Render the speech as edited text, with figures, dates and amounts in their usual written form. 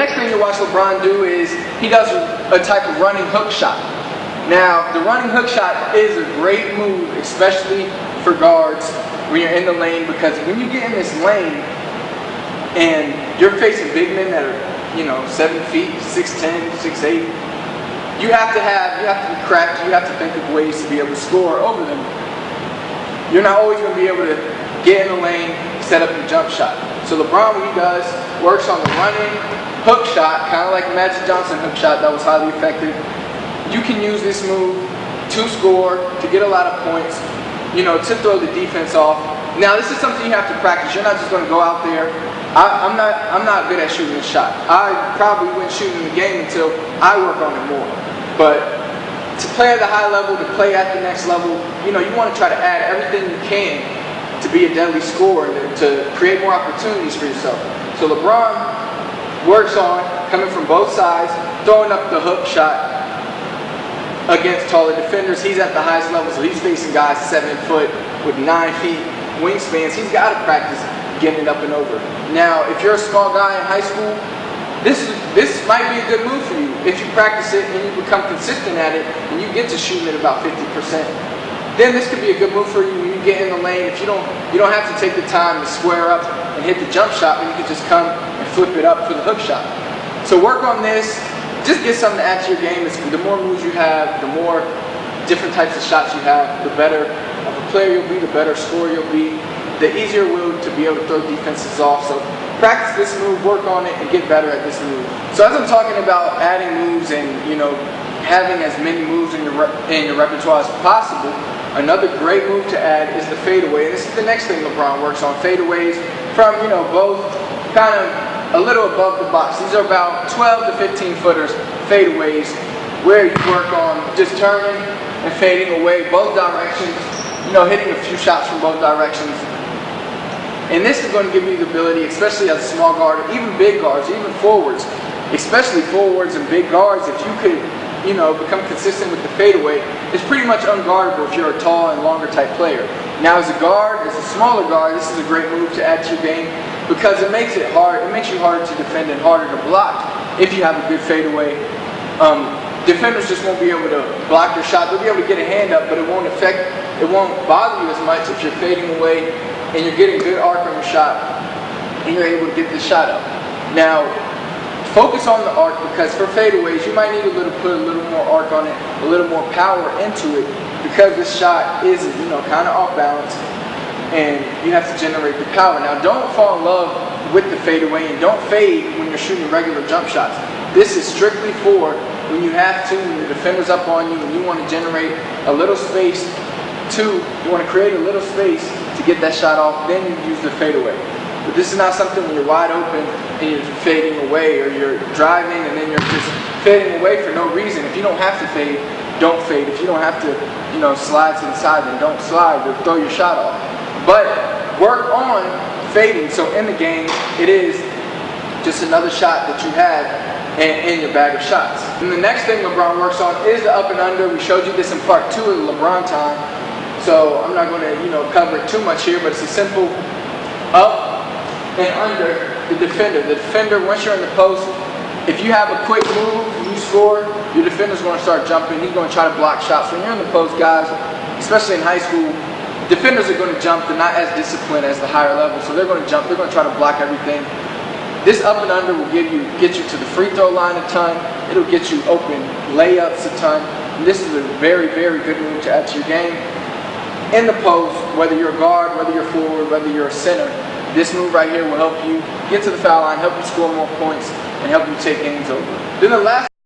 next thing you watch LeBron do is he does a type of running hook shot. Now, the running hook shot is a great move, especially for guards when you're in the lane, because when you get in this lane and you're facing big men that are, 7 feet, 6'10", 6'8", you have to be crafty. You have to think of ways to be able to score over them. You're not always going to be able to get in the lane, set up your jump shot. So LeBron, what he does, works on the running hook shot, kind of like Magic Johnson hook shot that was highly effective. You can use this move to score, to get a lot of points, to throw the defense off. Now, this is something you have to practice. You're not just going to go out there. I'm not good at shooting this shot. I probably wouldn't shoot in the game until I work on it more. But to play at the high level, to play at the next level, you want to try to add everything you can to be a deadly scorer and to create more opportunities for yourself. So LeBron works on coming from both sides, throwing up the hook shot against taller defenders. He's at the highest level, so he's facing guys 7 foot with 9 feet wingspans. He's got to practice getting it up and over. Now, if you're a small guy in high school, this might be a good move for you. If you practice it and you become consistent at it and you get to shooting at about 50%, then this could be a good move for you when you get in the lane. If you don't have to take the time to square up and hit the jump shot, but you can just come and flip it up for the hook shot. So work on this. Just get something to add to your game. The more moves you have, the more different types of shots you have, the better of a player you'll be, the better scorer you'll be, the easier it will to be able to throw defenses off. So practice this move, work on it, and get better at this move. So as I'm talking about adding moves and having as many moves in your repertoire as possible, another great move to add is the fadeaway. And this is the next thing LeBron works on, fadeaways from both kind of a little above the box. These are about 12 to 15 footers fadeaways where you work on just turning and fading away both directions, hitting a few shots from both directions. And this is going to give you the ability, especially as a small guard, or even big guards, even forwards, especially forwards and big guards, if you could become consistent with the fadeaway, it's pretty much unguardable if you're a tall and longer type player. Now as a guard, as a smaller guard, this is a great move to add to your game because it makes it hard. It makes you harder to defend and harder to block if you have a good fadeaway. Defenders just won't be able to block your shot. They'll be able to get a hand up, but it won't bother you as much if you're fading away and you're getting good arc on your shot and you're able to get the shot up. Now, focus on the arc because for fadeaways, you might need put a little more arc on it, a little more power into it because this shot is, kind of off balance and you have to generate the power. Now, don't fall in love with the fadeaway and don't fade when you're shooting regular jump shots. This is strictly for when you have to, when the defender's up on you and you want to generate a little space you want to create a little space to get that shot off, then you use the fadeaway. But this is not something when you're wide open and you're fading away or you're driving and then you're just fading away for no reason. If you don't have to fade, don't fade. If you don't have to, slide to the side, then don't slide or throw your shot off. But work on fading. So in the game, it is just another shot that you have in your bag of shots. And the next thing LeBron works on is the up and under. We showed you this in part 2 of the LeBron time. So I'm not going to, cover it too much here, but it's a simple up and under the defender. The defender, once you're in the post, if you have a quick move, you score, your defender's going to start jumping. He's going to try to block shots. When you're in the post, guys, especially in high school, defenders are going to jump. They're not as disciplined as the higher level, so they're going to jump. They're going to try to block everything. This up and under will get you to the free throw line a ton. It'll get you open layups a ton. And this is a very, very good move to add to your game. In the post, whether you're a guard, whether you're forward, whether you're a center, this move right here will help you get to the foul line, help you score more points, and help you take games over. Then the last